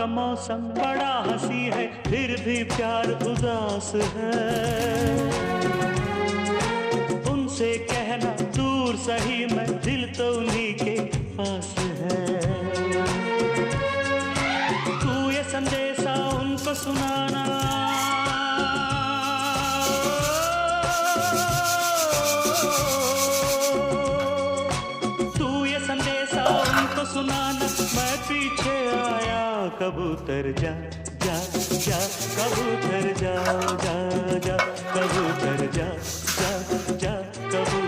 का मौसम बड़ा हंसी है, फिर भी प्यार उदास है। उनसे कहना दूर सही, मैं दिल तो उन्हीं के पास है। तू ये संदेशा उनको सुनाना, तू ये संदेशा उनको सुनाना। मैं पीछे आया, कबूतर जा जा जा, कबूतर जा जा जा, कबूतर जा जा जा, कबूतर